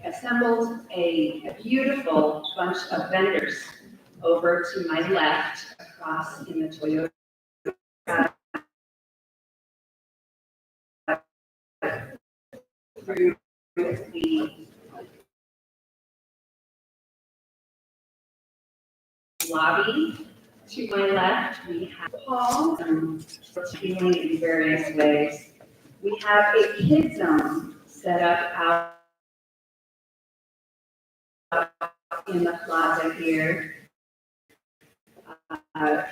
assembled a beautiful bunch of vendors over to my left, across in the Toyota through the lobby. To my left, we have Paul, healing in various ways. We have a kid zone set up out in the plaza here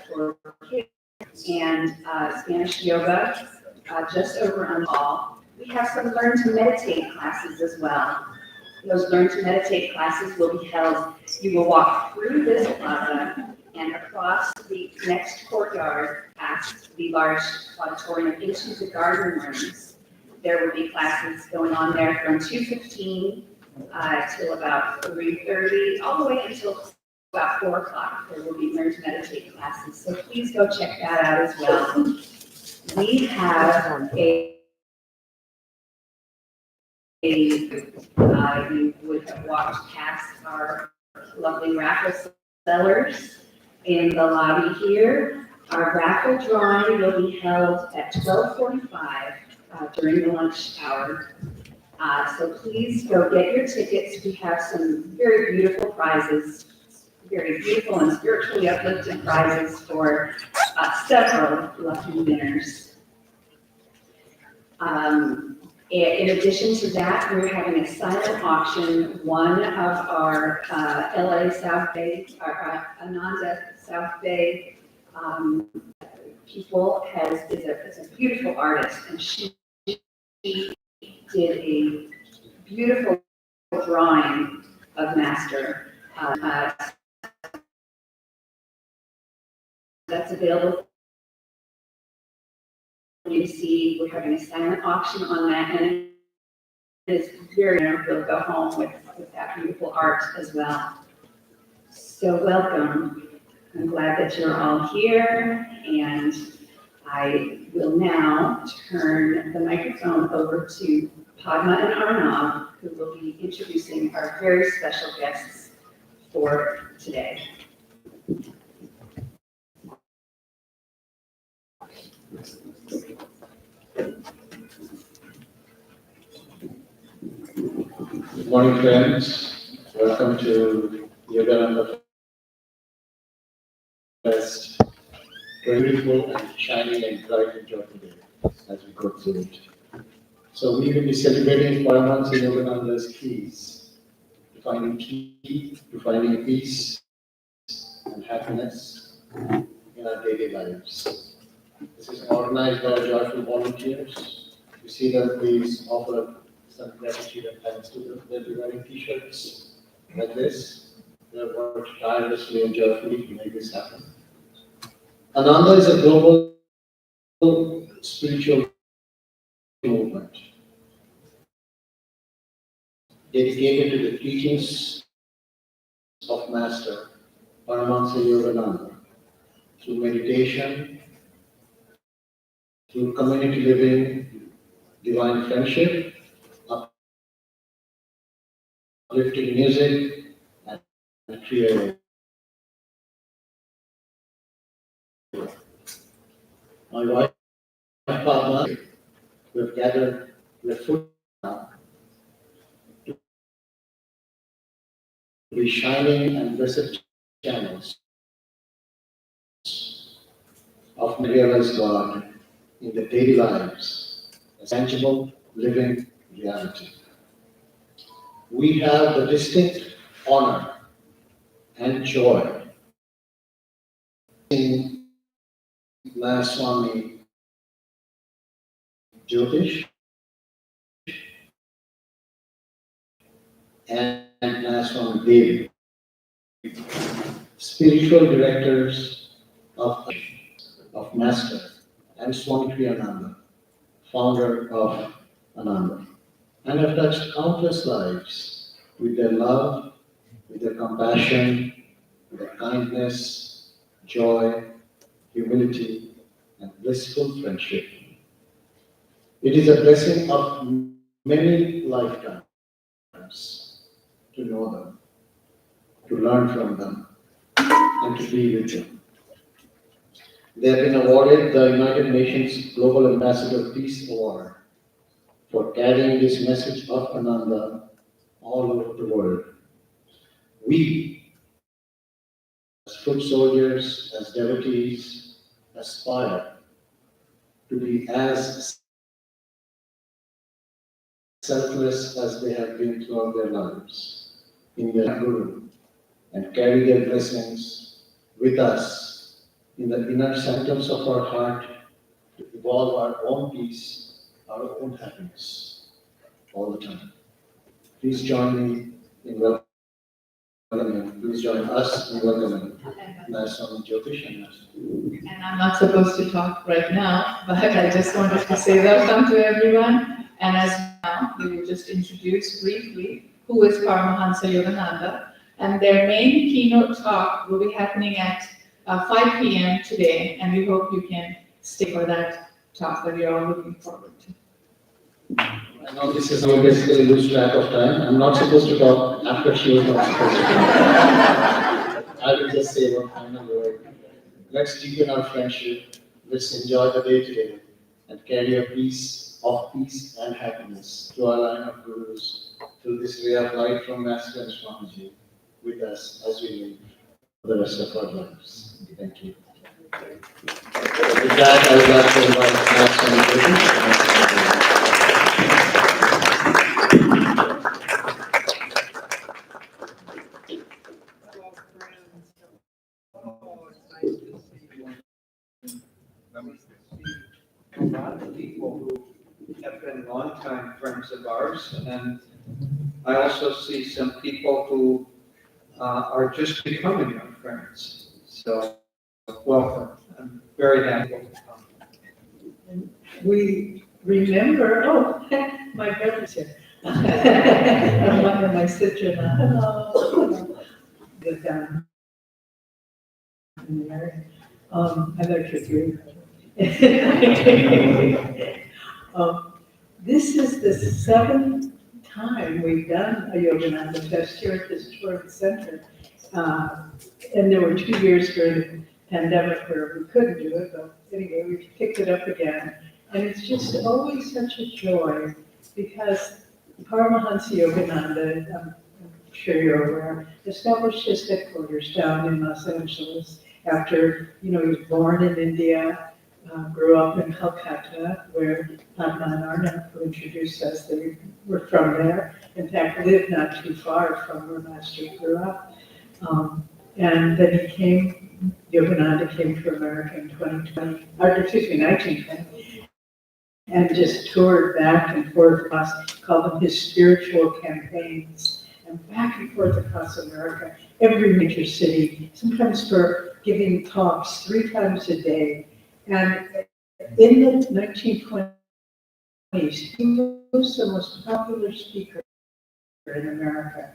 for kids, and Spanish yoga just over on the wall. We have some learn to meditate classes as well. Those learn to meditate classes will be held. You will walk through this plaza and across the next courtyard past the large auditorium into the garden rooms. There will be classes going on there from 2:15 till about 3:30, all the way until about 4 o'clock. There will be learn to meditate classes. So please go check that out as well. We have you would have walked past our lovely raffle sellers in the lobby here. Our raffle drawing will be held at 12:45 during the lunch hour. So please go get your tickets. We have some very beautiful prizes, very beautiful and spiritually uplifting prizes for several lucky winners. In addition to that, we're having a silent auction. One of our LA South Bay, our Ananda South Bay people is a beautiful artist, and she did a beautiful drawing of Master. That's available for you to see. We're having a silent auction on that, and it's very nice. We'll go home with that beautiful art as well. So welcome. I'm glad that you're all here, and I will now turn the microphone over to Padma and Arnav, who will be introducing our very special guests for today. Good morning, friends. Welcome to Yogananda Fest. Beautiful and shining and bright and joyful day as we go through it. So we will be celebrating Paramhansa Yogananda's keys, defining peace and happiness in our daily lives. This is organized by joyful volunteers. You see them, please offer some gratitude and thanks to them. They'll be wearing t-shirts like this. They have worked tirelessly and joyfully to make this happen. Ananda is a global spiritual movement dedicated to the teachings of Master Paramhansa Yogananda through meditation, through community living, divine friendship, uplifting music, and creativity. My wife, Padma, we have gathered the foot now to be shining and blessed channels of realized God in the daily lives, a tangible, living reality. We have the distinct honor and joy in Swami Jyotish and Swami Devi, spiritual directors of Master, and Swami Ananda, founder of Ananda, and have touched countless lives with their love, with their compassion, with their kindness, joy, humility, and blissful friendship. It is a blessing of many lifetimes to know them, to learn from them, and to be with them. They have been awarded the United Nations Global Ambassador Peace Award for carrying this message of Ananda all over the world. We, as foot soldiers, as devotees, aspire to be as selfless as they have been throughout their lives in their Guru, and carry their blessings with us in the inner sanctums of our heart to evolve our own peace, our own happiness all the time. Please join me in welcoming, please join us in welcoming Swami Jyotish and Nasa. And I'm not supposed to talk right now, but I just wanted to say welcome to everyone. And as now, we will just introduce briefly who is Paramhansa Yogananda. And their main keynote talk will be happening at 5 p.m. today. And we hope you can stay for that talk that we are all looking forward to. I know this is how basically lose track of time. I'm not supposed to talk after she was not supposed to talk. I will just say one final word. Let's deepen our friendship. Let's enjoy the day together and carry a peace and happiness to our line of gurus, through this ray of light from Master and Swamiji with us as we live for the rest of our lives. Thank you. With that, I would like to invite Master and Jyotish. A lot of people who have been longtime friends of ours, and I also see some people who are just becoming our friends. So, welcome. I'm very happy to come. We remember, my brother's here. My sister, hello. Good, I like your dream. This is the 7th time we've done a Yogananda Fest here at this Torrance Center. And there were 2 years during the pandemic where we couldn't do it, but anyway, we picked it up again. And it's just always such a joy because Paramhansa Yogananda, I'm sure you're aware, established his headquarters down in Los Angeles after, he was born in India, grew up in Calcutta, where Padma and Arnab, who introduced us, they were from there. In fact, lived not too far from where Master grew up. And then Yogananda came to America in 1920, and just toured back and forth called them his spiritual campaigns, and back and forth across America, every major city, sometimes for giving talks 3 times a day. And in the 1920s, he was the most popular speaker in America.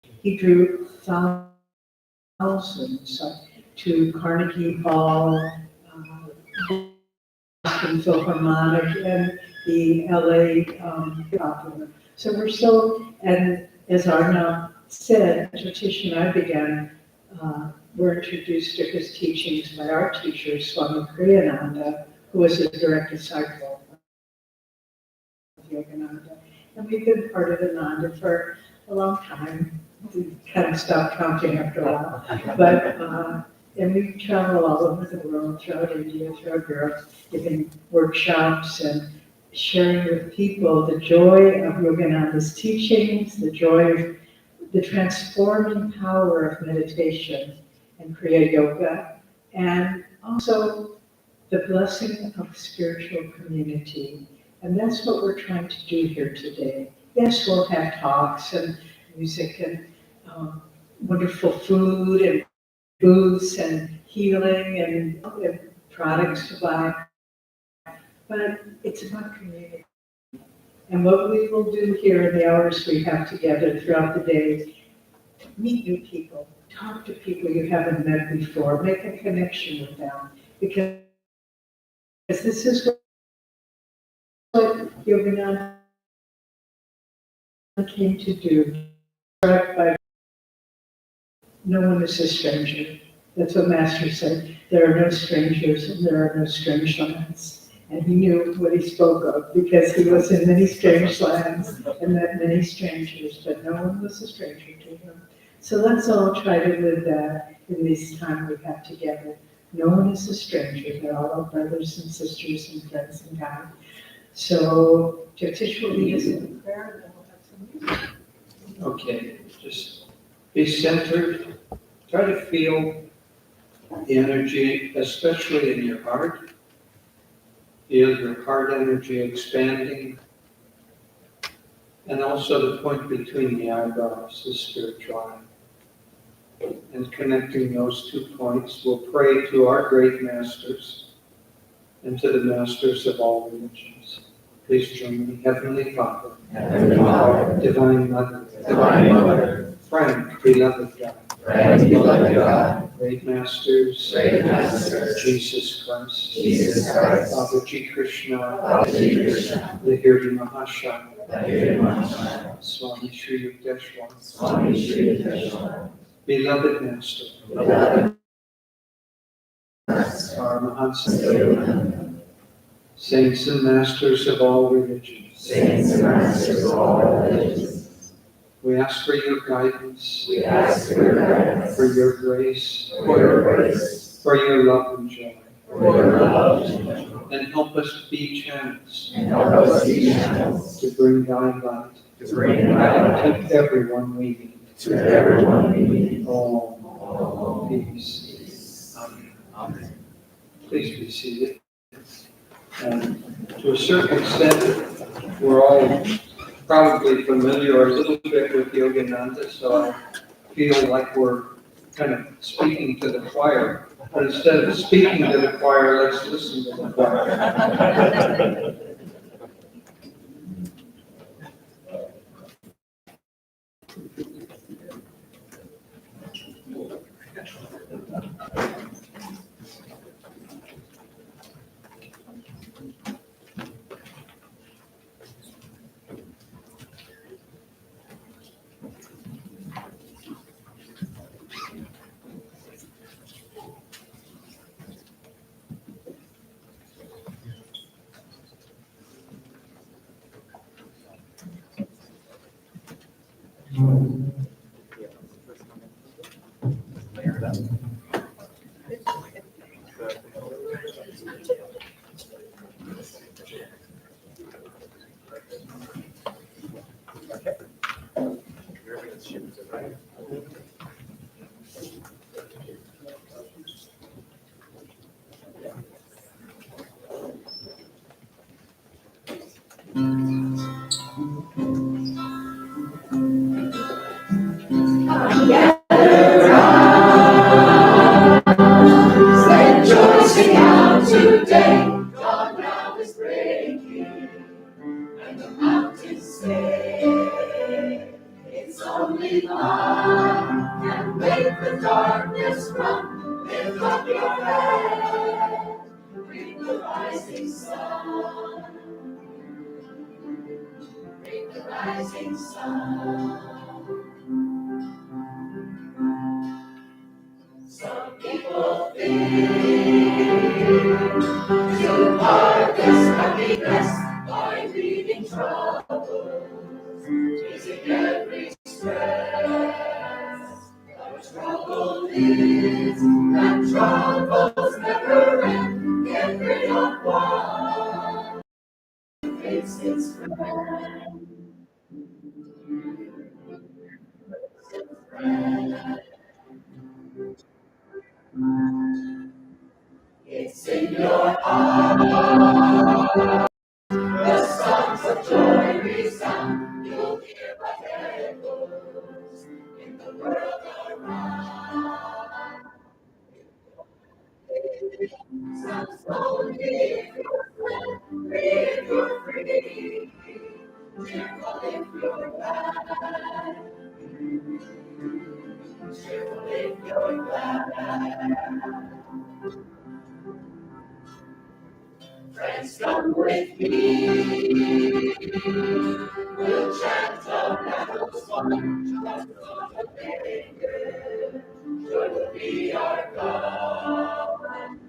He drew thousands to Carnegie Hall, Boston Philharmonic, and the LA Opera. So and as Arnab said, Jyotish and I began, were introduced to his teachings by our teacher, Swami Kriyananda, who was a direct disciple of Yogananda. And we've been part of Ananda for a long time. We kind of stopped counting after a while. But, and we travel all over the world, throughout India, throughout Europe, giving workshops and sharing with people the joy of Yogananda's teachings, the joy of the transforming power of meditation and Kriya Yoga, and also the blessing of spiritual community. And that's what we're trying to do here today. Yes, we'll have talks and music and wonderful food and booths and healing and products to buy, but it's about community. And what we will do here in the hours we have together throughout the day, meet new people, talk to people you haven't met before, make a connection with them, because this is what Yogananda came to do. struck by no one is a stranger. That's what Master said. There are no strangers and there are no strange lands. And he knew what he spoke of because he was in many strange lands and met many strangers, but no one was a stranger to him. So let's all try to live that in this time we have together. No one is a stranger. They're all our brothers and sisters and friends in God. So Jyotish will lead us in prayer and then we'll have some music. Okay, just be centered. Try to feel the energy, especially in your heart. Feel your heart energy expanding. And also the point between the eyebrows, the spiritual eye. And connecting those 2 points, we'll pray to our great masters and to the masters of all religions. Please join me. Heavenly Father, Heavenly Father, Divine Mother, Divine Mother, friend, beloved God, friend, beloved God, great masters, great masters, Jesus Christ, Jesus Christ, Babaji Krishna, Babaji Krishna, Lahiri Mahashaya, Lahiri Mahashaya, Swami Shri Yukteswar, Swami Shri Yukteswar, beloved Master, beloved Paramhansa Yogananda, saints and masters of all religions, saints and masters of all religions, we ask for your guidance, we ask for your guidance, for your grace, for your grace, for your love and joy, for your love, and help us be channels and help us be channels to bring thy light to bring light to everyone we meet. to everyone we meet. All peace. Amen. Amen. Please be seated. And to a certain extent, we're all probably familiar a little bit with Yogananda, so I feel like we're kind of speaking to the choir. But instead of speaking to the choir, let's listen to the choir. Rejoicing out today, dawn now is breaking, and the mountains say, it's only love can make the darkness run. Lift up your head, greet the rising sun, greet the rising sun. Some people think to harvest happiness by reading troubles, chasing every stress. But trouble is that troubles never end. Get rid of one, face its friend. It's in your heart. The songs of joy resound. You'll hear what echoes in the world around. Sounds only if you're free, if you're free. Cheerful if you're glad. Cheerful if you're glad. Friends, come with me. We'll chant the battles be our God.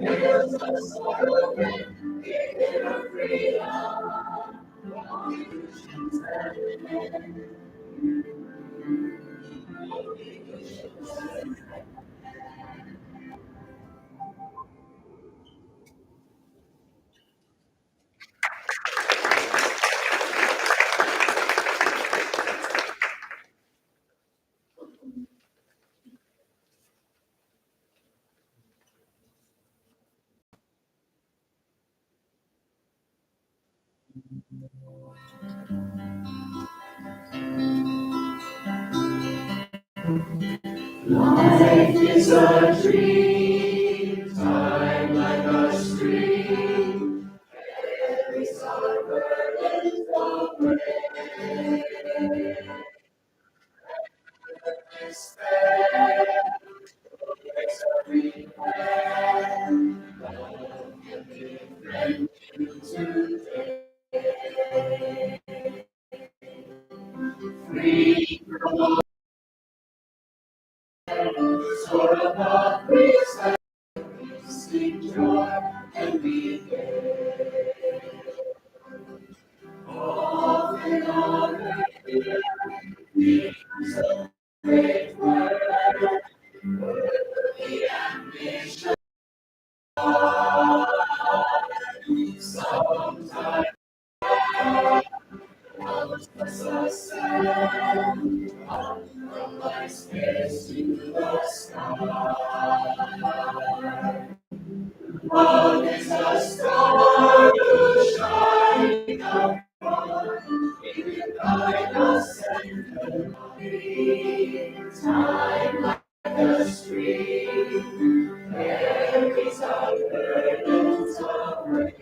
Heals us for inner freedom. Life is a dream, time like a stream, carries our burdens away. Despair, makes a repair, love can be a friend today. Free from sorrow, not grief, seek joy and be gay. Often on earth we so great word, worthy ambition. Sometimes comes a sound from my space to the sky. Love is a star to shine out in guide us and time like a stream carries our burdens away.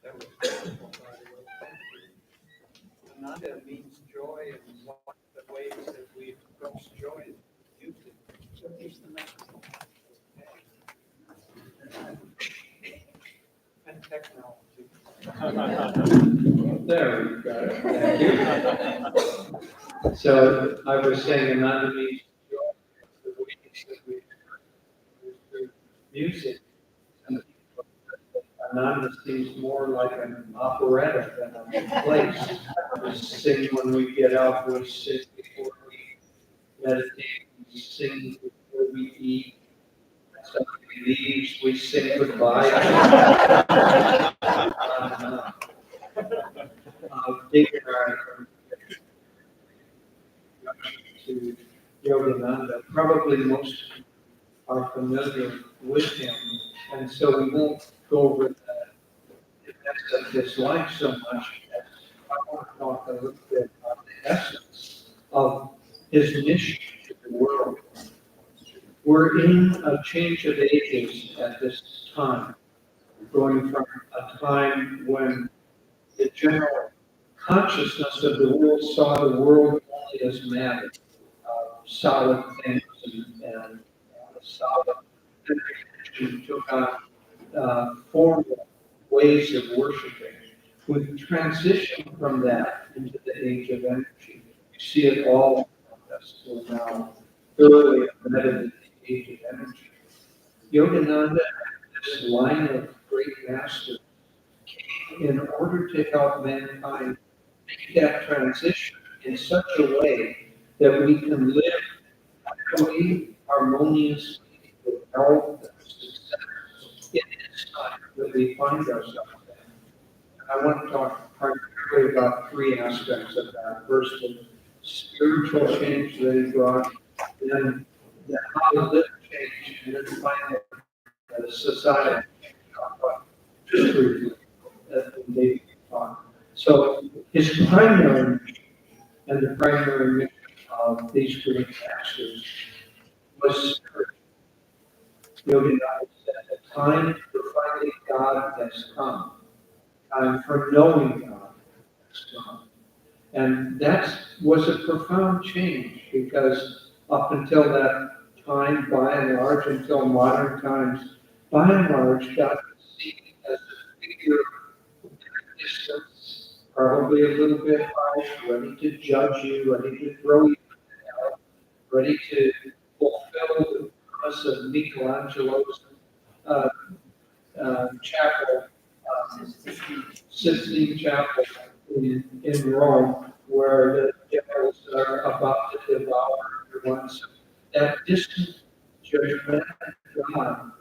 That was beautiful, by the way. Ananda means joy, and one of the ways that we express joy is music. So here's the microphone. And technology. There, we got it. Thank you. So I was saying Ananda means joy, the ways that we express through music. And Ananda seems more like an operetta than a place. We sing when we get up, we sing before we meditate, we sing before we eat. Somebody leaves, we sing goodbye. Taking our to Yogananda, probably most are familiar with him, and so we won't go over the essence of his life so much. I want to talk a little bit about the essence of his mission to the world. We're in a change of ages at this time, going from a time when the general consciousness of the world saw the world only as matter, solid things, and solid religion took on formal ways of worshiping. We've transitioned from that into the age of energy. You see it all around us. We're now thoroughly embedded in the age of energy. Yogananda and this line of great masters came in order to help mankind make that transition in such a way that we can live happily, harmoniously, with health and success in this time that we find ourselves in. And I want to talk primarily about three aspects of that. First, the spiritual change that he brought, then the how to live change, and then finally, the society. Just briefly, that David talked. So his primary mission and the primary mission of these great masters was spiritual. Yogananda said, the time for finding God has come. Time for knowing God has come. And that was a profound change because up until that time, by and large, until modern times, by and large, God was seen as a figure of distance, probably a little bit harsh, ready to judge you, ready to throw you out, ready to fulfill the promise of Michelangelo's uh, chapel, Sistine Chapel in Rome, where the devils are about to devour everyone. So that distant judgment of God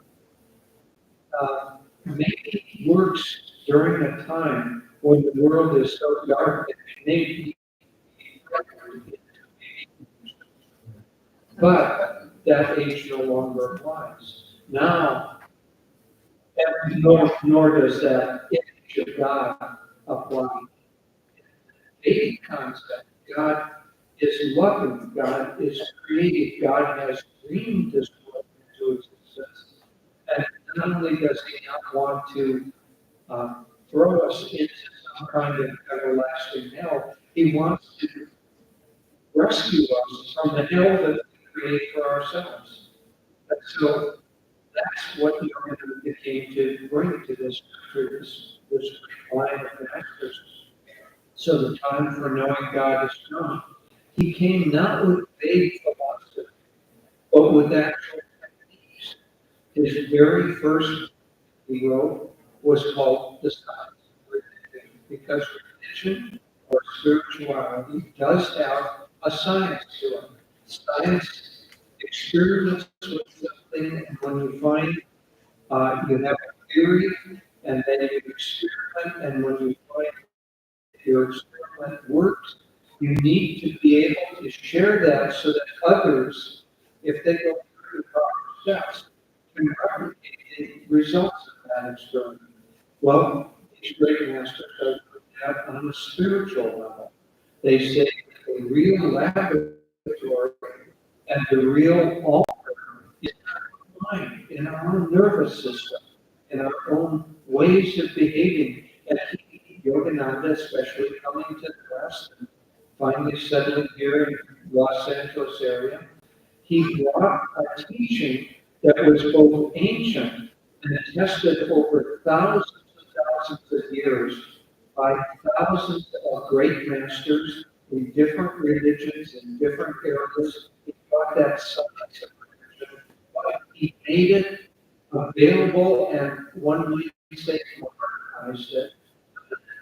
maybe works during a time when the world is so dark that it may be, but that age no longer applies. Now, nor does that image of God apply. A concept. God is loving. God is creative. God has dreamed this world into existence. And not only does He not want to throw us into some kind of everlasting hell, He wants to rescue us from the hell that we create for ourselves. And so that's what Yogananda came to bring to this country, this line of masters. So the time for knowing God is come. He came not with vague philosophy, but with actual techniques. His very first book he wrote was called The Science of Religion, because religion or spirituality does have a science to it. Science experiments with something, and when you find you have a theory, and then you experiment, and when you find your experiment works, you need to be able to share that so that others, if they go through the proper steps, can replicate the results of that experiment. Well, these great masters have put that on a spiritual level. They say that the real laboratory and the real altar is in our mind, in our own nervous system, in our own ways of behaving. And Yogananda, especially coming to the West and finally settling here in Los Angeles area, he brought a teaching that was both ancient and tested over thousands and thousands of years by thousands of great masters in different religions and different areas. He brought that science of religion, but he made it available and one might say modernized it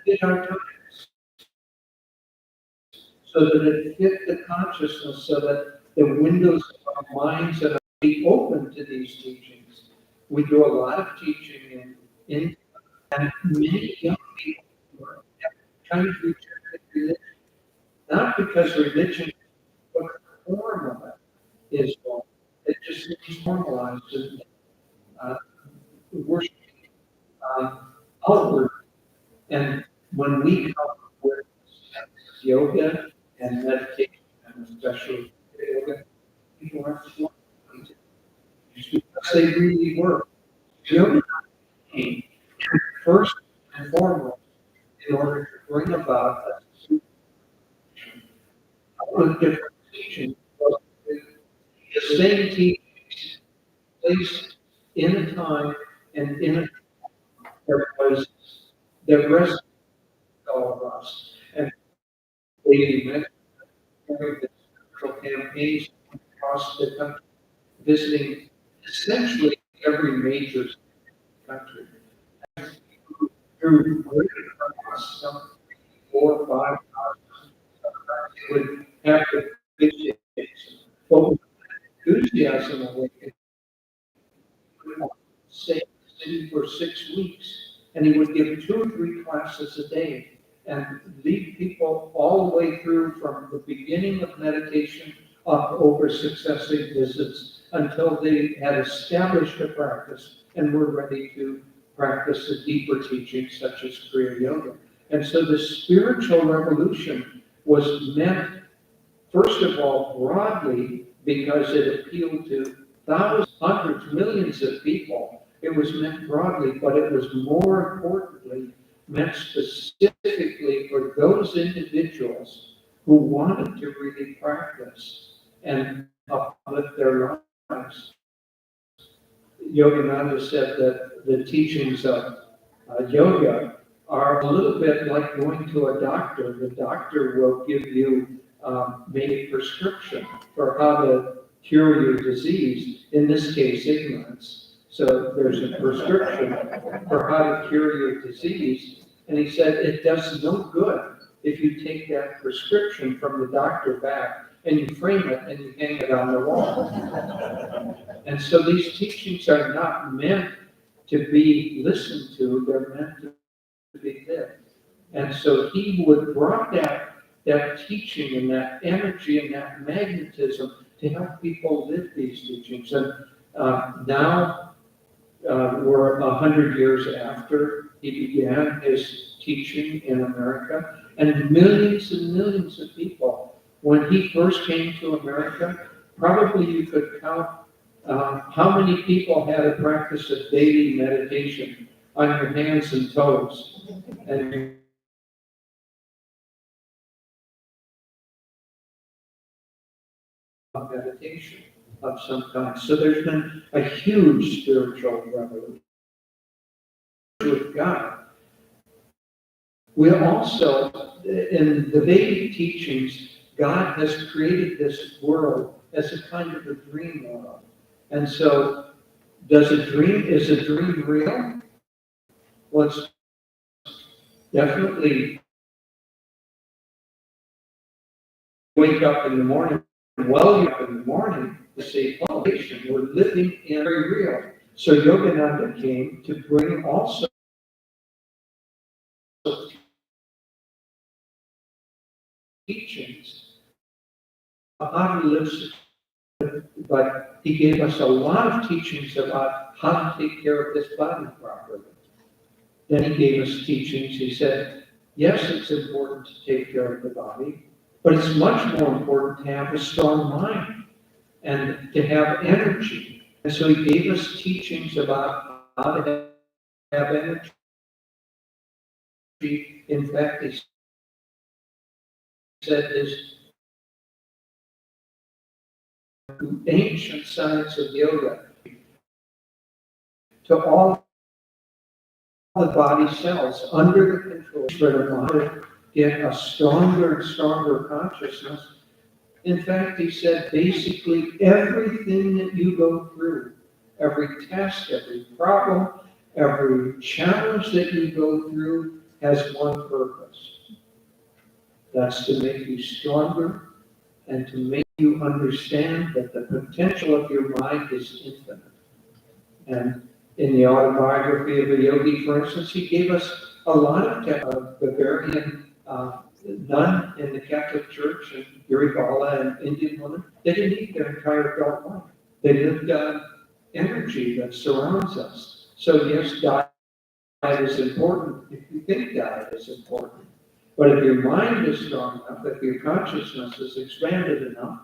in our times, so that it fit the consciousness, so that the windows of our minds and be open to these teachings. We do a lot of teaching in and many young people are trying to reject religion, not because religion, but the form of it is wrong. It just is normalized as worship outward. And when we come with yoga and meditation, and especially yoga, people are flowing to because they really work. Yoga came first and foremost in order to bring about a different teaching. The same teachings placed in a time and in a there was the rest of all of us. And they met during the spiritual campaigns across the country, visiting essentially every major country. Through great across some 4 or 5 thousand, sometimes they would have to visit. But enthusiasm awakened. Stay in the city for 6 weeks, and he would give 2 or 3 classes a day and lead people all the way through from the beginning of meditation up over successive visits until they had established a practice and were ready to practice the deeper teachings such as Kriya Yoga. And so the spiritual revolution was meant, first of all, broadly because it appealed to thousands, hundreds, millions of people. It was meant broadly, but it was more importantly meant specifically for those individuals who wanted to really practice and uplift their lives. Yogananda said that the teachings of yoga are a little bit like going to a doctor. The doctor will give you maybe a prescription for how to cure your disease, in this case, ignorance. So there's a prescription for how to cure your disease. And he said it does no good if you take that prescription from the doctor back and you frame it and you hang it on the wall. And so these teachings are not meant to be listened to, they're meant to be lived. And so he would brought that teaching and that energy and that magnetism to help people live these teachings. And now we're 100 years after he began his teaching in America, and millions of people, when he first came to America, probably you could count how many people had a practice of daily meditation on your hands and toes. And meditation of some kind. So there's been a huge spiritual revolution with God. We also, in the Vedic teachings, God has created this world as a kind of a dream world. And so, is a dream real? Well, it's definitely wake up in the morning, to say, oh, we're living in very real. So Yogananda came to bring also teachings of how to live, but he gave us a lot of teachings about how to take care of this body properly. Then he gave us teachings. He said, yes, it's important to take care of the body, but it's much more important to have a strong mind and to have energy. And so he gave us teachings about how to have energy. In fact, he said this ancient science of yoga to all the body cells under the control for the mind to get a stronger and stronger consciousness. In fact, he said basically everything that you go through, every test, every problem, every challenge that you go through has one purpose. That's to make you stronger and to make you understand that the potential of your mind is infinite. And in the autobiography of a yogi, for instance, he gave us a lot of Bavarian nun in the Catholic Church and Uribala and Indian women. They didn't eat their entire adult life. They lived on energy that surrounds us. So yes, diet is important if you think diet is important. But if your mind is strong enough, if your consciousness is expanded enough,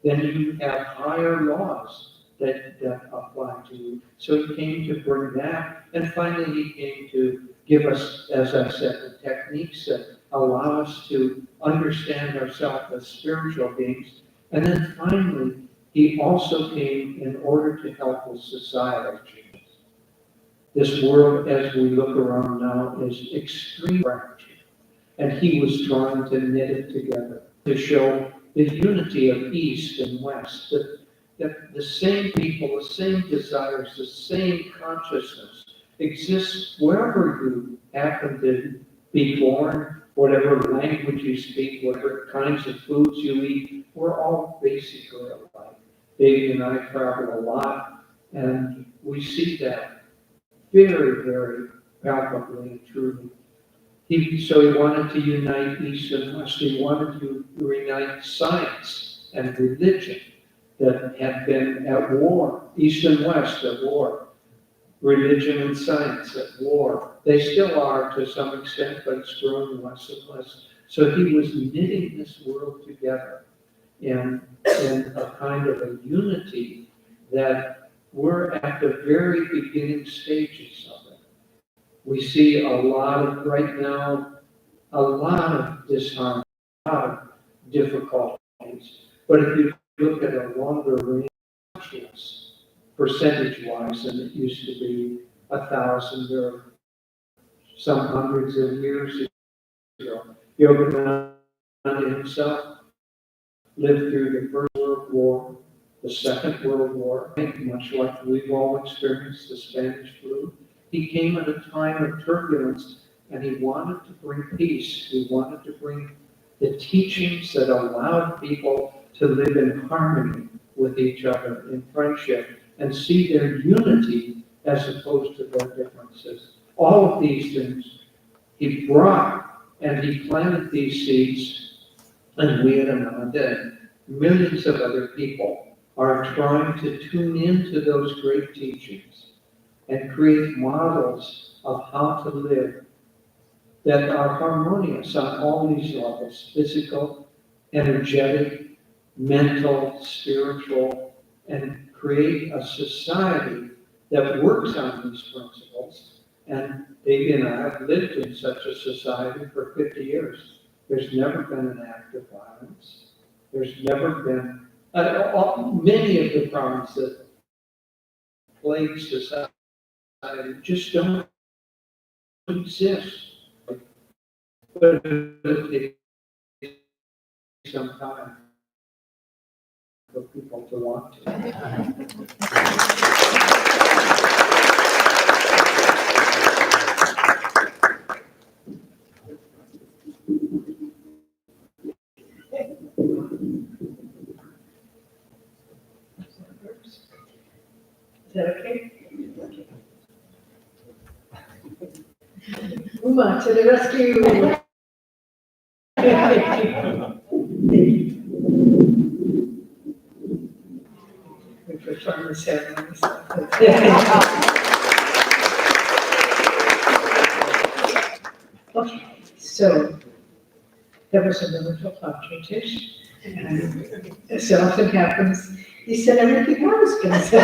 then you have higher laws that apply to you. So he came to bring that, and finally he came to give us, as I said, the techniques that allow us to understand ourselves as spiritual beings. And then finally, he also came in order to help with societal changes. This world, as we look around now, is extremely fractured. And he was trying to knit it together to show the unity of East and West, that the same people, the same desires, the same consciousness exists wherever you happen to be born, whatever language you speak, whatever kinds of foods you eat. We're all basically alike. Davey and I travel a lot, and we see that very, very palpably and truly. So he wanted to unite East and West. He wanted to unite science and religion that had been at war, East and West at war, religion and science at war. They still are to some extent, but it's growing less and less. So he was knitting this world together in a kind of a unity that we're at the very beginning stages of it. We see a lot of, right now, a lot of disharmony, a lot of difficulties. But if you look at a longer range, percentage-wise than it used to be 1,000 or some hundreds of years ago, Yogananda himself lived through the First World War, the Second World War, much like we've all experienced the Spanish flu. He came at a time of turbulence, and he wanted to bring peace. He wanted to bring the teachings that allowed people to live in harmony with each other, in friendship, and see their unity as opposed to their differences. All of these things he brought, and he planted these seeds, and we at Ananda and millions of other people are trying to tune into those great teachings and create models of how to live that are harmonious on all these levels: physical, energetic, mental, spiritual, and create a society that works on these principles. And Davey and I have lived in such a society for 50 years. There's never been an act of violence. There's never been, many of the problems that plague society just don't exist. But it takes some time for people to want to. Is that okay? Uma, to the rescue. We perform the ceremony. Okay, so that was a wonderful consultation. And as it often happens, he said everything I was going to say.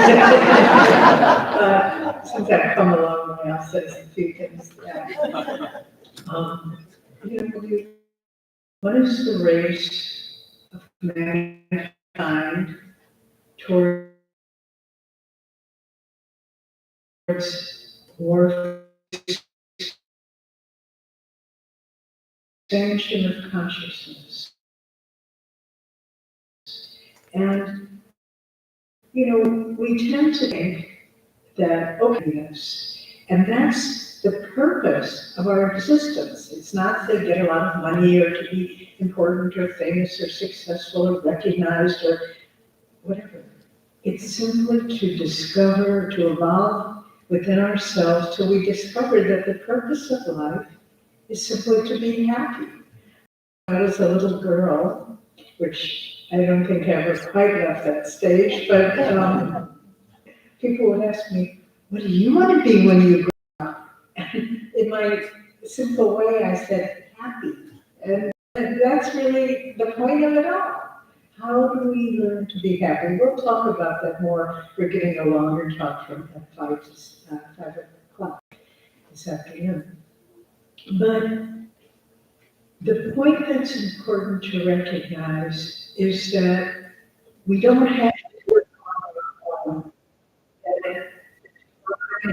Since I've come a long way, I'll say a few things. What is the race of mankind towards more expansion of consciousness? And, we tend to think that, yes, and that's the purpose of our existence. It's not to get a lot of money or to be important or famous or successful or recognized or whatever. It's simply to discover, to evolve within ourselves till we discover that the purpose of life is simply to be happy. I was a little girl, which I don't think I ever quite left that stage, but people would ask me, what do you want to be when you grow up? And in my simple way, I said, happy. And that's really the point of it all. How do we learn to be happy? We'll talk about that more. We're getting a longer talk from 5 o'clock this afternoon. But the point that's important to recognize is that we don't have to work on our own.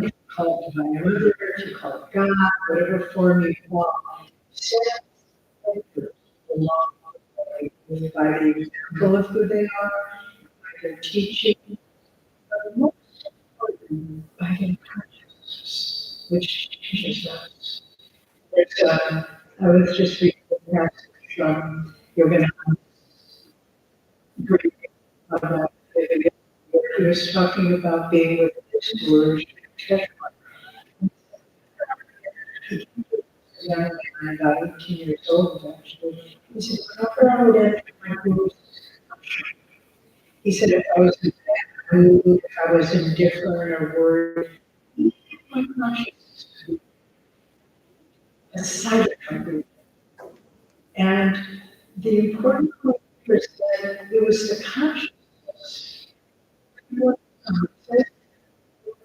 You call it divine order, you call it God, whatever form you call it. Set focus along the way by the example of who they are, by their teaching, but most importantly, by their consciousness, which changes us. I was just reading a passage from Yogananda, great about He was talking about being with his guru, young man, about 18 years old actually. He said, whenever I would enter my guru's ashram, he said, if I was in a bad mood, if I was indifferent or worried, my consciousness would be a silent guru. And the important point was that it was the consciousness.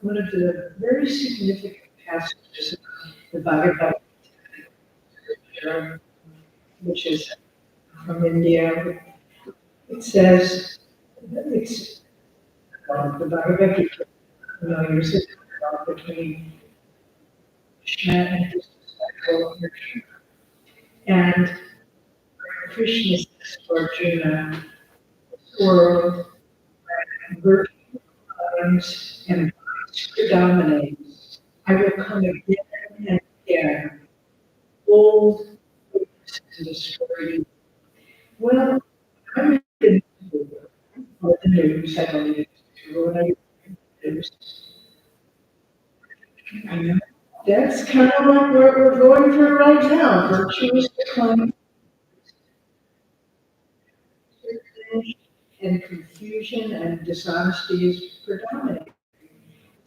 One of the very significant passages in the Bhagavad Gita, which is from India, it says, it's the Bhagavad Gita, years ago, between Krishna and his disciple Arjuna. And Krishna says to Arjuna, this world, where times and vice predominates, I will come again and again, old witness and destroy you. Well, I read the news, or the news, I believe it's true, and I read the news. That's kind of like what we're going through right now. Virtue is declining, and confusion and dishonesty is predominating.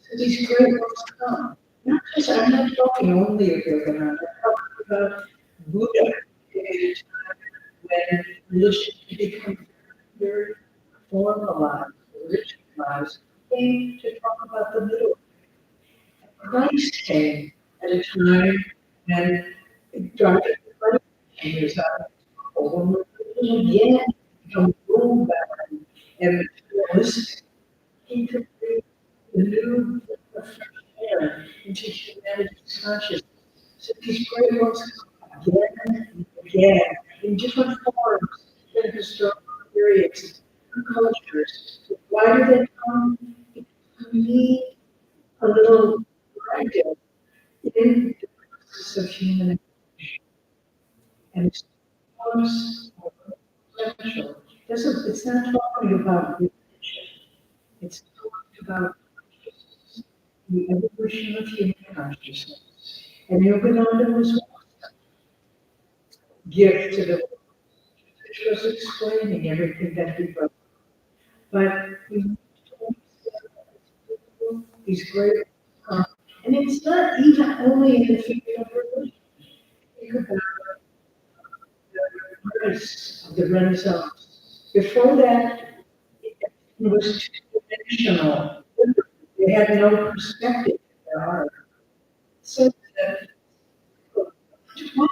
So these great ones come. Not just, I'm not talking only of Yogananda, I'm talking about Buddha in a time when religion became very formalized, ritualized, came to talk about the middle. Christ came at a time when dark was out when religion again become rule bound and materialistic. He could bring the new fresh air into humanity's consciousness. So these great ones come again and again in different forms, in historical periods, and cultures. Why do they come? Because we need a little guidance in the process of human evolution. And it's forms of potential. It's not talking about religion. It's talking about consciousness, the evolution of human consciousness. And Yogananda was one gift to the world, which was explaining everything that he wrote. But we need to understand these great, and it's not even only in the field of religion. Think about the artists of the Renaissance. Before that, it was two-dimensional. They had no perspective in their art. So that 20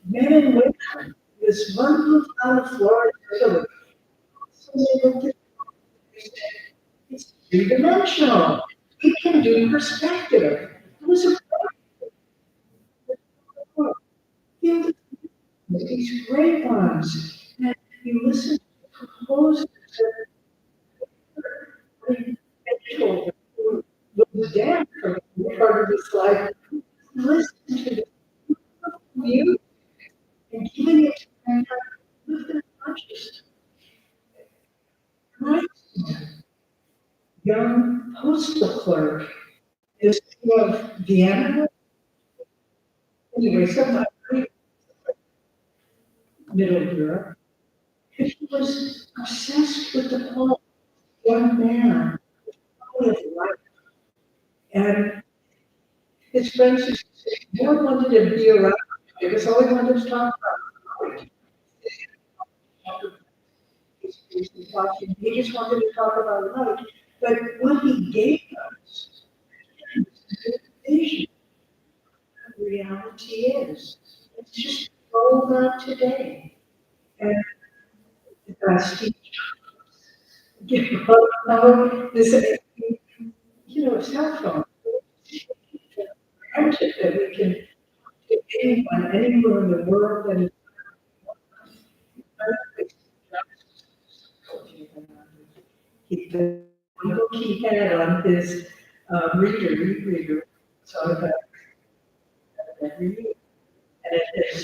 men and women, this one little town of Florida, Italy, so they looked at it and said, it's three-dimensional. We can do perspective. It was a field of these great ones. And you listen to the composers that Beethoven, who was dead for part of his life, listen to the music and giving it to them with their consciousness. My young postal clerk is of Vienna, anyway, somewhere Middle Europe. And he was obsessed with the poem, young man, all his life. And his friends used to say, no one wanted to be around him because all he wanted to talk about was he just wanted to talk about life. But what he gave us is a vision of what reality is. It's just rolled out today. And the best teacher, this, cell phone. Granted that we can get anyone, anywhere in the world, and the book he had on his reader, so about every week. And it is,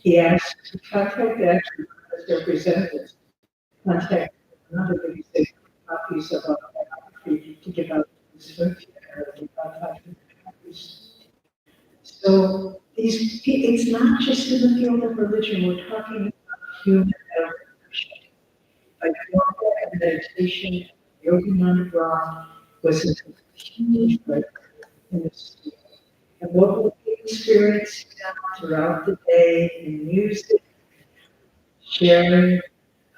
he asked to contact actually as representatives, contact another big six copies of our biography to give out to this book, about 500 copies. So it's not just in the field of religion, we're talking about human evolution. Like yoga and meditation, Yogananda was a huge breakthrough in this field. And what we experience now throughout the day in music, sharing,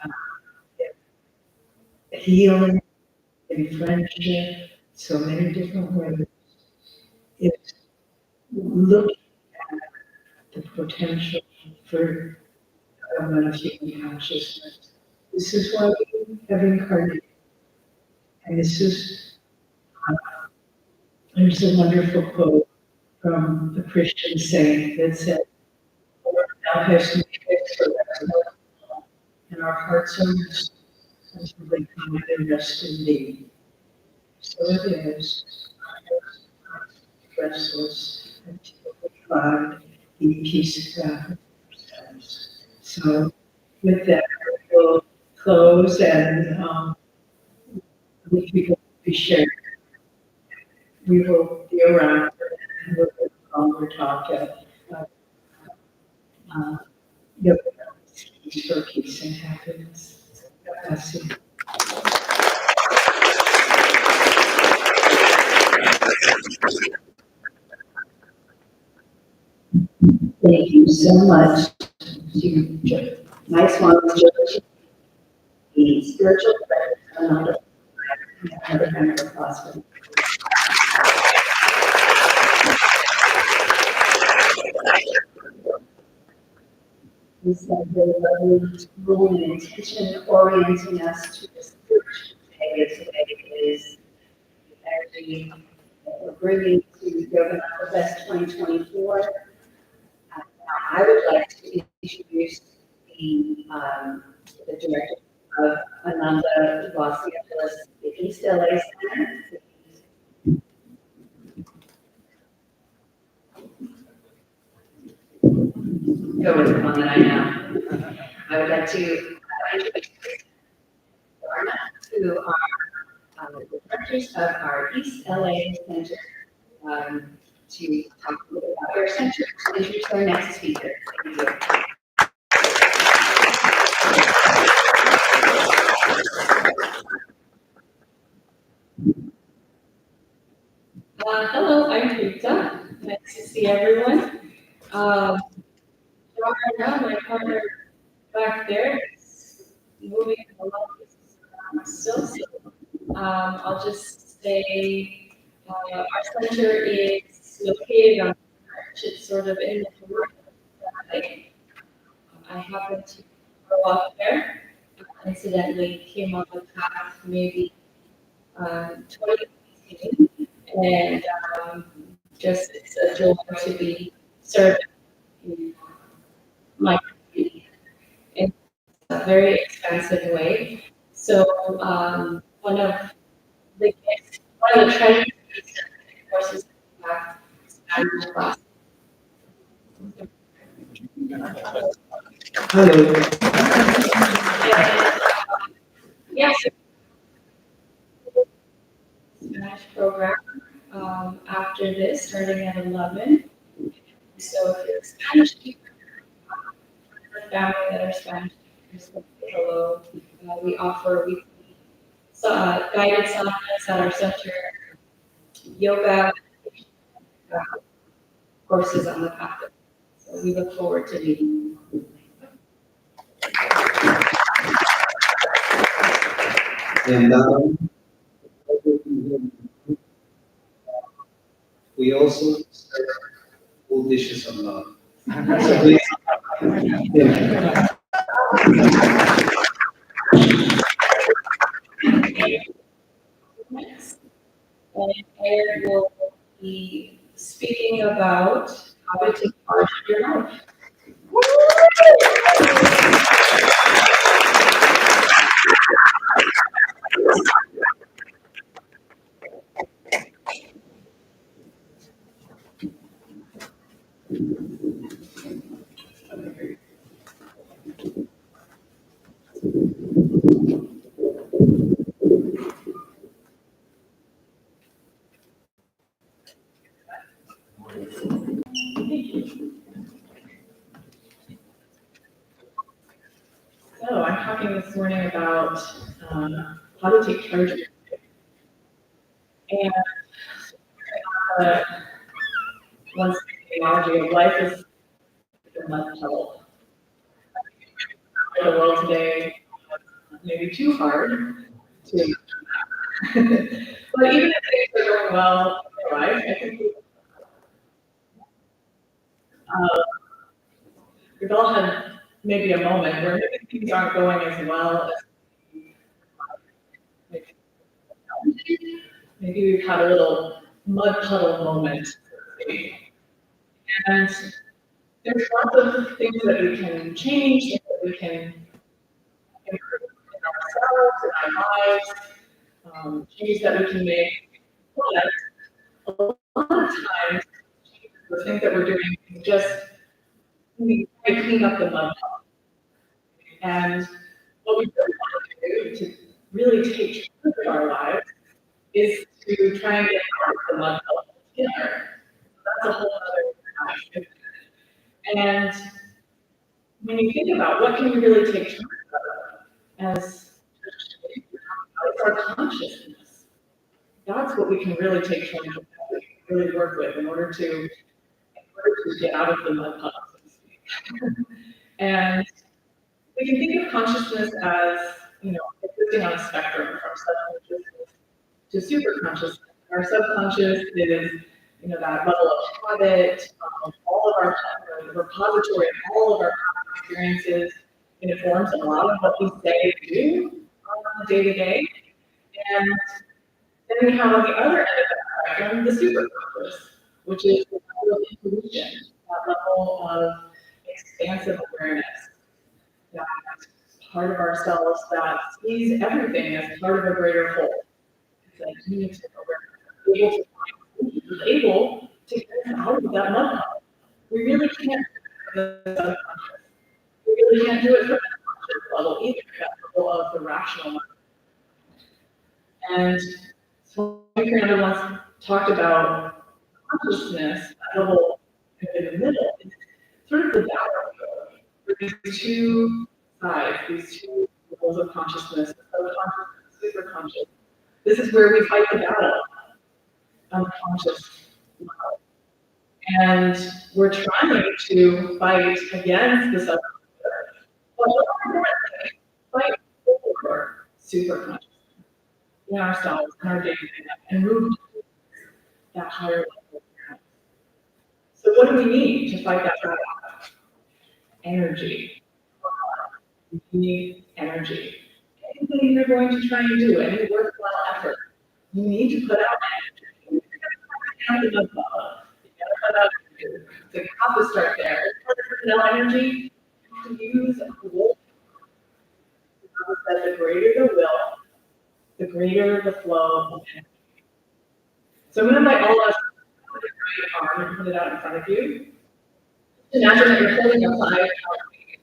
uh, healing, in friendship, so many different ways, is looking at the potential for development of human consciousness. This is why we have incarnated. And this is, uh, there's a wonderful quote from a Christian saint that said, "Lord, thou hast made us so that and our hearts are rested until they find their rest in thee." So it is. Our hearts are restless until we find the peace of God ourselves. So with that, we'll close and we will be sharing. We will be around and we'll have a longer talk at uh, Yoga Keys for Peace and Happiness. God bless you. Thank you so much to my swan, the spiritual director, another member of Boston. This has been a lovely rule and intention orienting us to the spiritual day today is the energy that we're bringing to Yogananda Fest 2024. Now, I would like to introduce the director of Ananda Los Angeles, the East LA Center. Go with the one that I know. I would like to introduce Dharma, who are the directors of our East LA Center, to talk a little bit about their center. Introduce our next speaker. Thank you. Hello, I'm Rita. Nice to see everyone. Joanna, my partner back there, is moving along still. I'll just say our center is located on March. It's sort of in the commercial side. I happen to grow up there. Incidentally, came on the path maybe 2018, and just it's a joy to be served in my community in a very expansive way. So one of the gifts, one of the treasures of course is to have Spanish class. Hello. Yes, Spanish program after this, starting at 11. So if you're a Spanish speaker, the family that are Spanish speakers, hello. We offer weekly guided sadhanas at our center, yoga courses on the path. So we look forward to meeting you. And we also serve full dishes of love. So please, yeah. Next. And Eric will be speaking about how to take charge of your life. this morning about how to take charge of your day. And once the analogy of life is a mud puddle. The world today maybe too hard to. But even if things are going well in your life, I think we've all had maybe a moment where maybe things aren't going as well as maybe we've had a little mud puddle moment. And there's lots of things that we can change, things that we can improve in ourselves, in our lives, changes that we can make. But a lot of times, the things that we're doing is just we try to clean up the mud puddle. And what we really want to do to really take charge of our lives is to try and get out of the mud puddle together. That's a whole other topic. And when you think about what can we really take charge of as it's our consciousness. That's what we can really take charge of, that we can really work with in order to get out of the mud puddle, so to speak. And we can think of consciousness as, existing on a spectrum from subconsciousness to super consciousness. Our subconscious is, that level of habit, all of our the repository of all of our experiences. It informs a lot of what we say and do on a day-to-day. And then we have on the other end of the spectrum the super conscious, which is the level of intuition, that level of expansive awareness, that part of ourselves that sees everything as part of a greater whole. It's like unity awareness, able to get us out of that mud puddle. We really can't do it from the subconscious. We really can't do it from the conscious level either, that level of the rational mind. And so Yogananda once talked about consciousness, that level in the middle, is sort of the battlefield for these two sides, these two levels of consciousness, the subconscious and super conscious. This is where we fight the battle, unconscious level. And we're trying to fight against the subconscious, but more importantly, fight for super conscious in ourselves, in our day-to-day life, and move to that higher level of awareness. So what do we need to fight that battle? Energy. We need energy. Anything you're going to try and do, any worthwhile effort, you need to put out energy. You gotta put out energy. The cup is start there. In order to put out energy, you have to use a will. That the greater the will, the greater the flow of energy. So I'm going to invite all of us to put your right arm and put it out in front of you. Imagine that you're holding a 5-pound weight.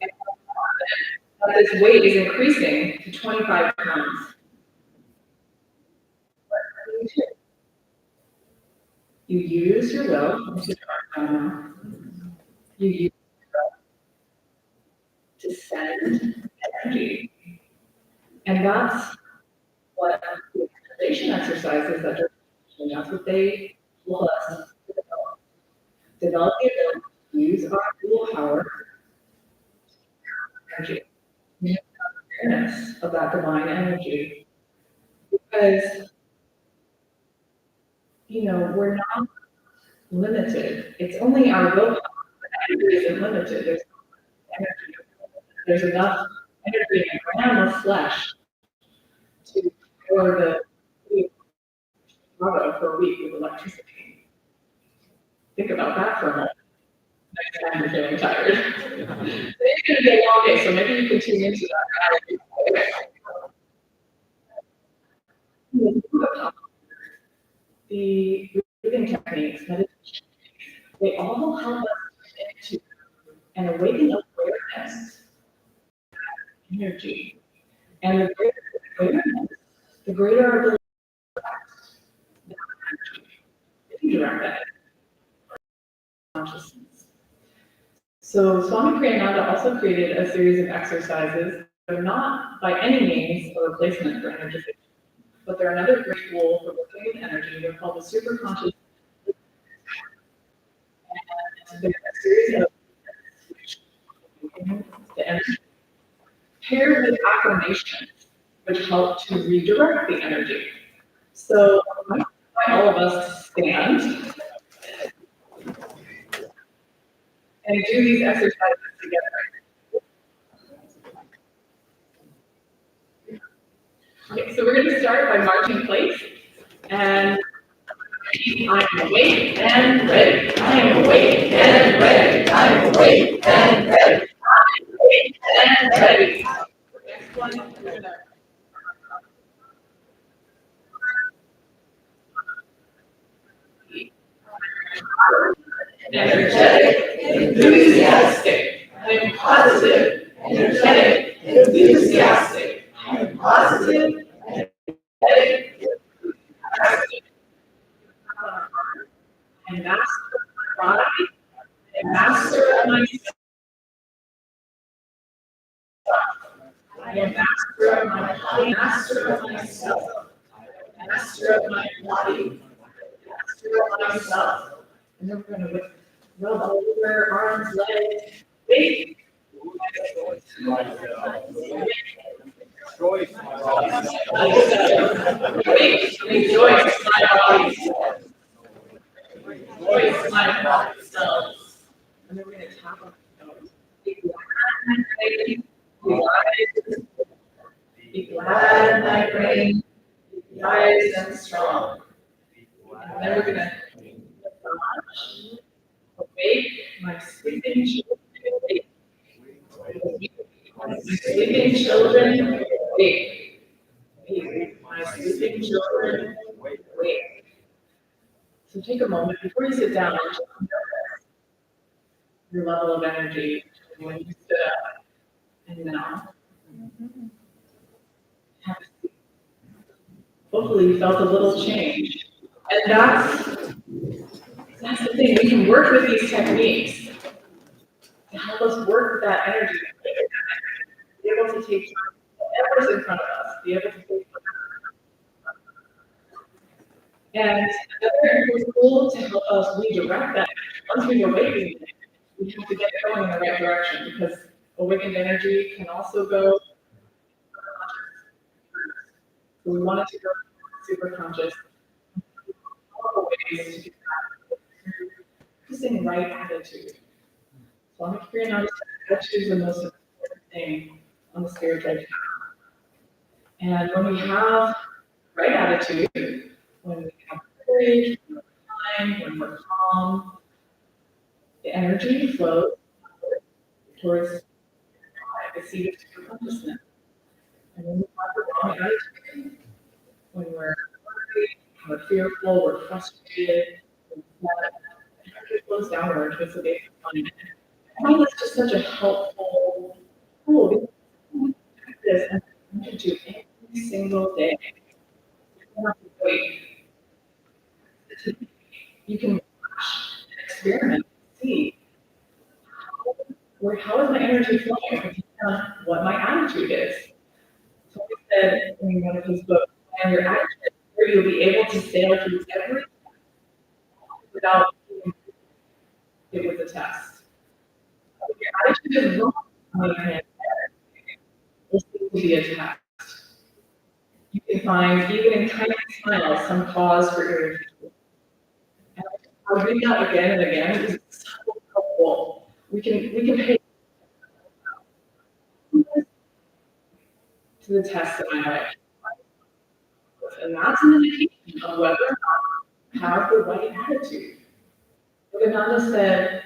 And that this weight is increasing to 25 pounds. What do you do? You use your will. You use your will to send energy. And that's what the visualization exercises that are, and that's what they will us to develop. Develop the ability to use our willpower energy. We have awareness of that divine energy. Because, we're not limited. It's only our willpower. The energy isn't limited. There's energy. There's enough energy in a gram of flesh to power the Chicago for a week with electricity. Think about that for a moment. Next time you're feeling tired. Today's going to be a long day, so maybe you can tune into that. The breathing techniques, meditation, they all help us into an awakened awareness, energy. And the greater the awareness, the greater our ability to direct that energy, to direct that consciousness. So Swami Kriyananda also created a series of exercises that are not by any means a replacement for energization, but they're another great tool for working with energy. They're called the superconscious. And they're a series of the energy paired with affirmations, which help to redirect the energy. So I invite all of us to stand and do these exercises together. Okay, so we're going to start by marching in place, and I am awake and ready. I am awake and ready. I am awake and ready. I am awake and ready. Next one, we're gonna energetic, enthusiastic. I am positive, energetic, enthusiastic. I am positive, energetic, enthusiastic. I am master of my body. I am master of myself. I am master of my body, master of myself. Master of my body, master of myself. And then we're going to rub all over arms, legs, feet. Rejoice my body. Rejoice my body cells. And then we're going to tap on the nose. Be glad, my brain. Be wise and strong. And then we're going to massage, awake my sleeping children. Awake. My sleeping children, awake. My sleeping children, awake. So take a moment before you sit down and just notice your level of energy when you stood up and now. Hopefully you felt a little change. And that's the thing. We can work with these techniques to help us work with that energy. Be able to take whatever's in front of us, be able to take. And another tool to help us redirect that, once we've awakened, we have to get going in the right direction, because awakened energy can also go. So we want it to go super conscious. Ways to do that. Practicing right attitude. Swami Kriyananda said attitude is the most important thing on the spiritual path. And when we have right attitude, when we have courage, when we're kind, when we're calm, the energy flows towards the seat of super consciousness. And when we have the wrong attitude, when we're worried, we're fearful, we're frustrated, it flows downward towards the base of the mind. I find that's just such a helpful tool, because we practice and do every single day. You don't have to wait. You can watch and experiment, see how is my energy flowing, depending on what my attitude is. So we said in one of his books, and your attitude is where you'll be able to sail through every without it was a test. If your attitude is wrong, on the other hand, it's going to be a test. You can find, even in tiny smiles, some cause for irritation. And I'll read that again and again because it's so helpful. We can pay to the test of my life. And that's an indication of whether or not you have the right attitude. Yogananda said,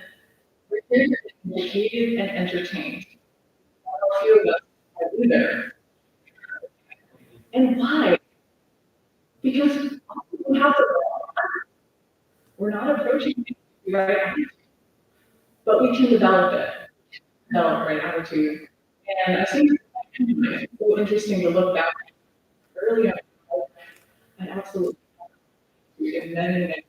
we're here to be educated and entertained. A few of us are either. And why? Because we have the we're not approaching the right attitude, but we can develop it. Develop right attitude. And I think it's so interesting to look back early on. I absolutely and many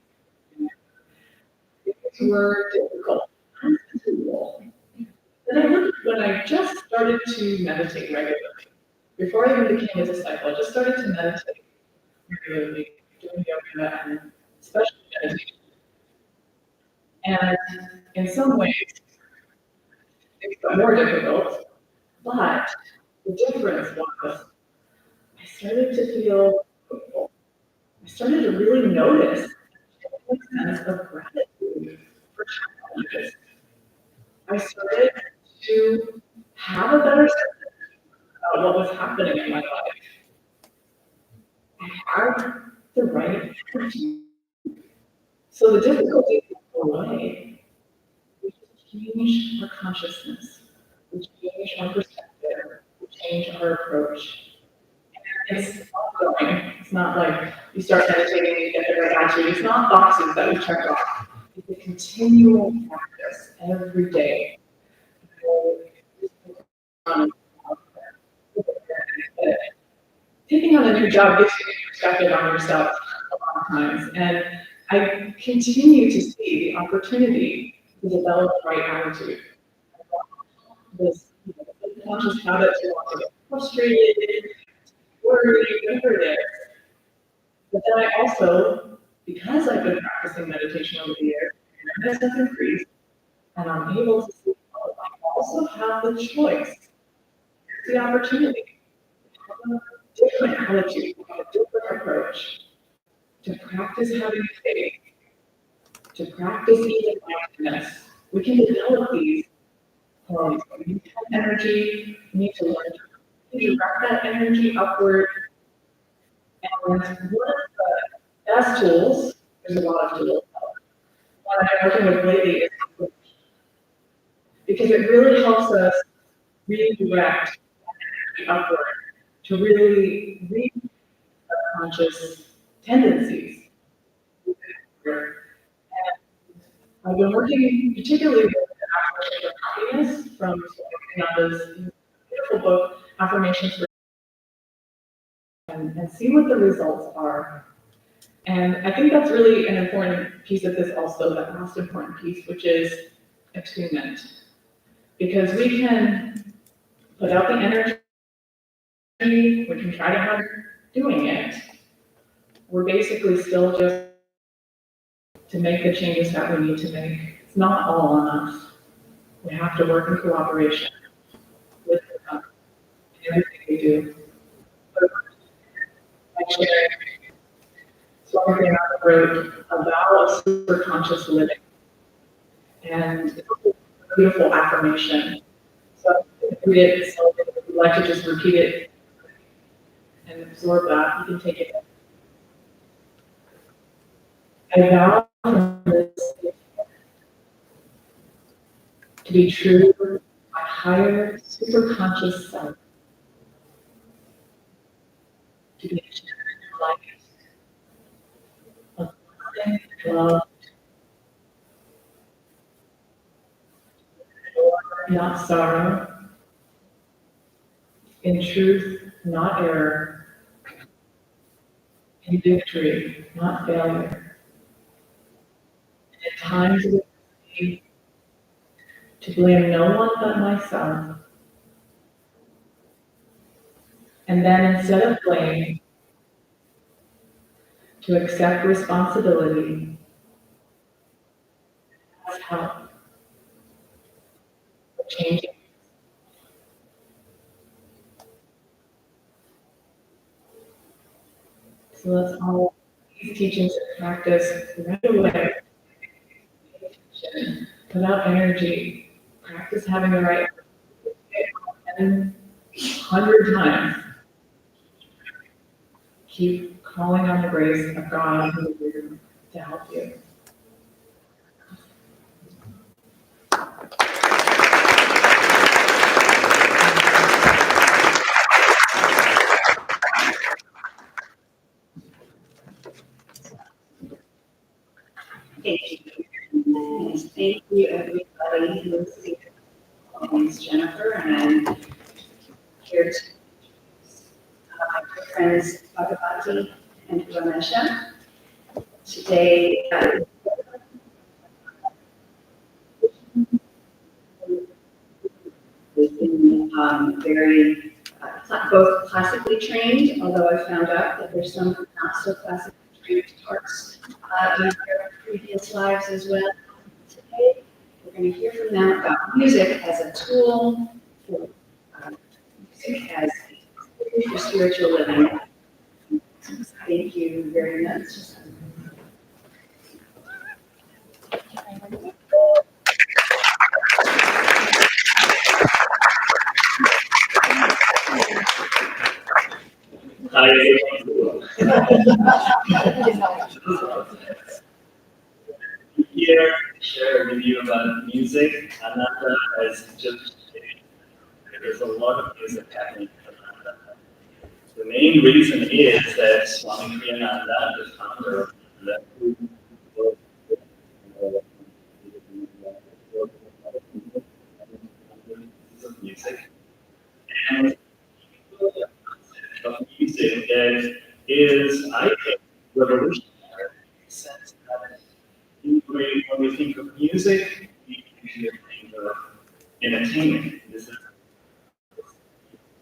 things were difficult. Uncomfortable. when I just started to meditate regularly. Before I even became a disciple, I just started to meditate regularly, doing yoga and especially meditation. And in some ways, it got more difficult, but the difference was I started to feel hopeful. I started to really notice a sense of gratitude for challenges. I started to have a better sense of what was happening in my life. I had the right energy. So the difficulty would go away. We change our consciousness. We change our perspective. We change our approach. It's ongoing. It's not like you start meditating, you get the right attitude. It's not boxes that we check off. It's a continual practice every day. Taking on a new job gives you a perspective on yourself a lot of times. And I continue to see the opportunity to develop the right attitude. This conscious habit to want to get frustrated, worried, whatever it is. But then I also, because I've been practicing meditation over the years, my has increased, and I'm able to see, oh, I also have the choice, the opportunity to have a different attitude, a different approach, to practice having faith, to practice even mindfulness. We can develop these qualities. We need to have energy, we need to learn to direct that energy upward. And one of the best tools, there's a lot of tools, one I'm working with lately is because it really helps us redirect energy upward to really read our conscious tendencies. And I've been working particularly with the affirmation of happiness from Yogananda's beautiful book, Affirmations for and see what the results are. And I think that's really an important piece of this also, that last important piece, which is attunement. Because we can put out the energy, we can try to have doing it. We're basically still just to make the changes that we need to make. It's not all on us. We have to work in cooperation with everything we do. So I wrote a vow of super conscious living. And it's a beautiful affirmation. So if you read it, so if you'd like to just repeat it and absorb that, you can take it. I vow from this to be true to my higher super conscious self, to be a light of love, not sorrow, in truth, not error, in victory, not failure. And in times of need, to blame no one but myself. And then instead of blame, to accept responsibility, ask help for changing. So let's all these teachings and practice right away. Put out energy, practice having the right and 100 times. Keep calling on the grace of God who is here to help you. Thank you. And thank you, everybody who is here. My name is Jennifer, and I'm here to my good friends Bhagavati and Ramesha. Today, very, both classically trained, although I found out that there's some not so classically trained parts in their previous lives as well. Today, we're going to hear from them about music as a tool for music as a tool for spiritual living. Thank you very much. Hi, everyone. Here, share with you about music. Ananda has just there's a lot of music happening in Ananda. The main reason is that Swami Yogananda, the founder of music, and of music that is, I think, revolutionary in the sense that when we think of music, we usually think of entertainment. This is the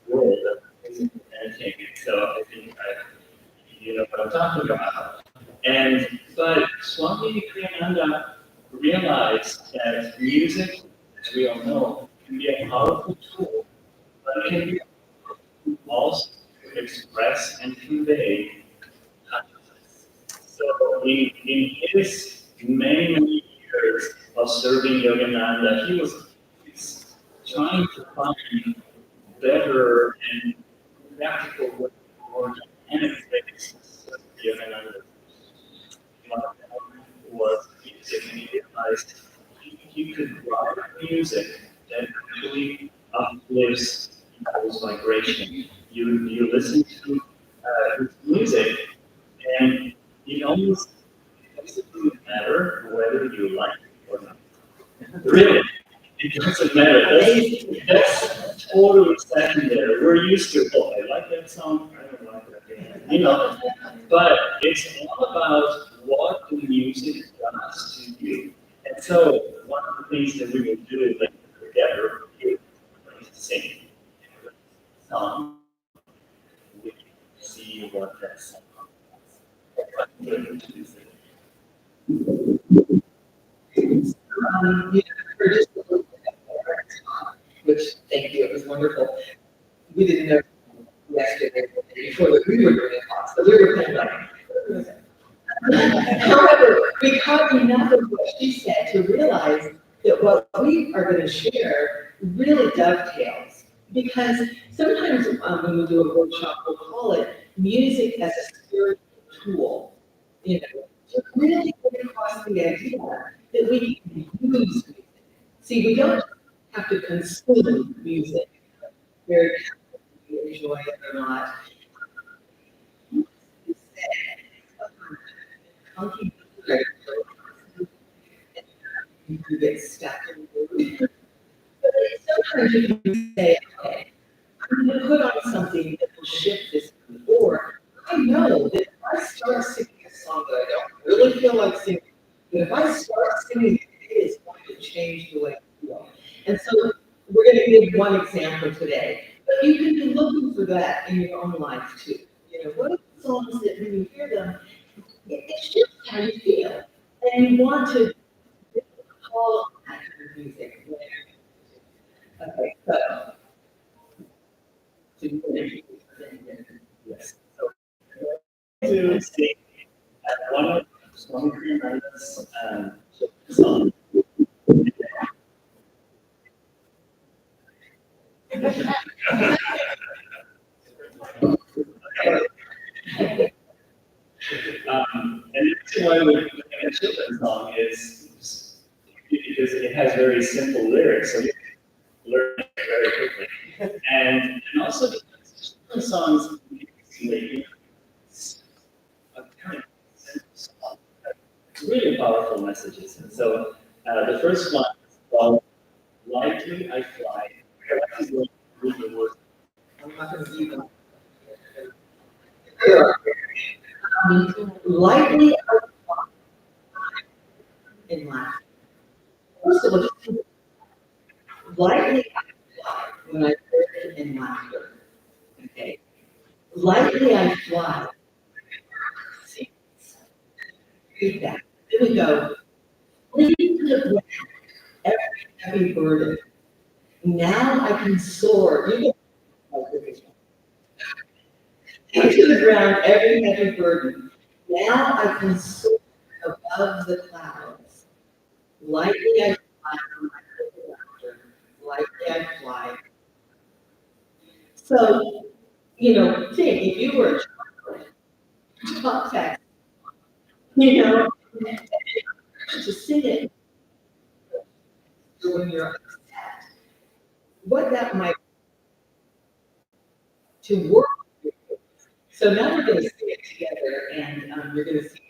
world of music and entertainment. So I think you know what I'm talking about. But Swami Kriyananda realized that music, as we all know, can be a powerful tool, but it can be also to express and convey consciousness. So in his many years of serving Yogananda, he's trying to find better and practical ways for dynamic ways to serve Yogananda. One of them was music, and he realized he could write music that actually uplifts people's vibration. You listen to his music, and it almost doesn't matter whether you like it or not. Really, it doesn't matter. That's totally secondary. We're used to, oh, I like that song, I don't like that. You know, but it's all about what the music does to you. And so, one of the things that we will do like, together is sing a song. We see what that song is. For just a little bit more, which, thank you, it was wonderful. We didn't know yesterday or the day before that we were doing a class, so we were kind of like, however, we caught enough of what she said to realize that what we are going to share really dovetails. Because sometimes when we do a workshop, we'll call it music as a spiritual tool, you know, to really get across the idea that we can use music. See, we don't have to consume music very carefully, we enjoy it or not. Funky music, you get stuck in the mood. But sometimes you can say, okay, I'm going to put on something that will shift this mood. Or I know that if I start singing a song that I don't really feel like singing, but if I start singing it is going to change the way I feel. And so we're going to give one example today. But you can be looking for that in your own life too. You know, what are the songs that when you hear them, it shifts how you feel. And you want to call on that kind of music. Okay, so you can introduce them. Yes. So, to sing at one of Swami Kriyananda's songs. And the reason why we're looking at children's song is because it has very simple lyrics, so you can learn it very quickly. And also because children's songs lately a kind of simple song, really powerful messages. And so the first one is called "Lightly I Fly." I like to read the words. I'm not going to see them. Lightly in life. First of all, lightly when I first Lightly I fly. See, repeat that. Here we go. Lean to the ground, every heavy burden. Now I can soar. You go to the ground, every heavy burden. Now I can soar above the clouds. Lightly I fly from my little laughter. Lightly I fly. So, think if you were a top text, to sing it when you're upset, what that might to work with. So now we're going to sing it together, and you're going to sing